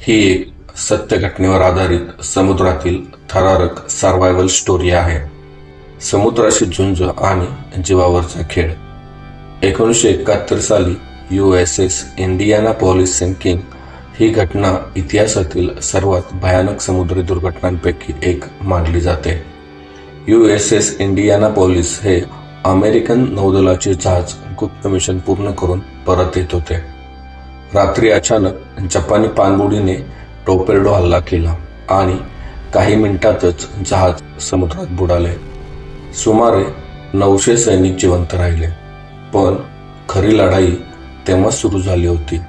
ही एक सत्य घटनेवर आधारित समुद्रातील थरारक सर्व्हायव्हल स्टोरी आहे. समुद्राशी झुंज आणि जीवावरचा खेळ. 1971 साली USS इंडियानापोलिस सिंकिंग ही घटना इतिहासातील सर्वात भयानक समुद्री दुर्घटनांपैकी एक मानली जाते. USS इंडियानापोलिस हे अमेरिकन नौदलाचे जहाज गुप्त मिशन पूर्ण करून परत येत होते. रात्री अचानक जपानी पाणबुडीने टॉर्पेडो हल्ला केला आणि काही मिनिटातच जहाज समुद्रात बुडाले. सुमारे 900 सैनिक जिवंत राहिले. पण खरी लढाई तेव्हा सुरू झाली होती.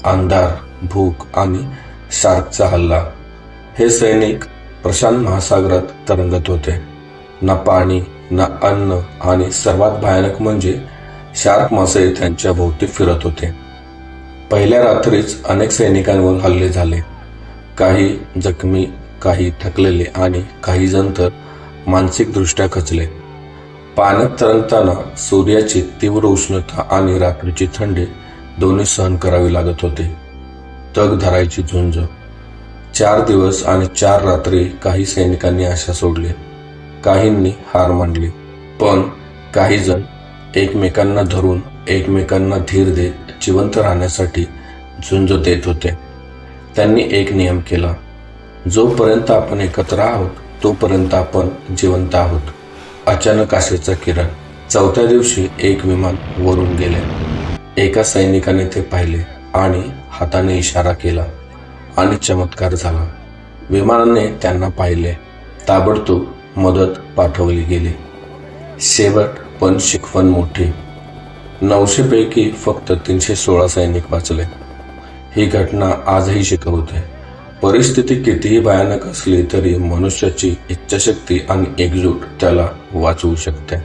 अंधार, भूक आणि शार्कचा हल्ला. हे सैनिक प्रशांत महासागरात तरंगत होते. ना पाणी, ना अन्न आणि सर्वात भयानक म्हणजे शार्क मासे त्यांच्या भोवती फिरत होते. पहिल्या रात्रीच अनेक सैनिकांवर हल्ले झाले. काही जखमी, काही थकलेले आणि काही जण तर मानसिकदृष्ट्या खचले. पाण्यात तरंगताना सूर्याची तीव्र उष्णता आणि रात्रीची थंडी दोन्ही सहन करावी लागत होते. तग धरायची झुंज. 4 दिवस आणि 4 रात्री काही सैनिकांनी आशा सोडली. काहींनी हार मानली. पण काही जण एकमेकांना धरून, एकमेकांना धीर देत जिवंत राहण्यासाठी झुंज देत होते. त्यांनी एक नियम केला. जोपर्यंत आपण एकत्र आहोत तोपर्यंत आपण जिवंत आहोत. अचानक आशेचा किरण. 4थ्या दिवशी एक विमान वरून गेले. एका सैनिकाने ते पाहिले आणि हाताने इशारा केला आणि चमत्कार झाला. विमानाने त्यांना पाहिले. ताबडतोब मदत पाठवली गेली. शेवट पण शिकवण मोठी. 900 पैकी फक्त 316 सैनिक वाचले. ही घटना आजही शिकवते. परिस्थिती कितीही भयानक असली तरी मनुष्याची इच्छाशक्ती आणि एकजूट त्याला वाचवू शकते.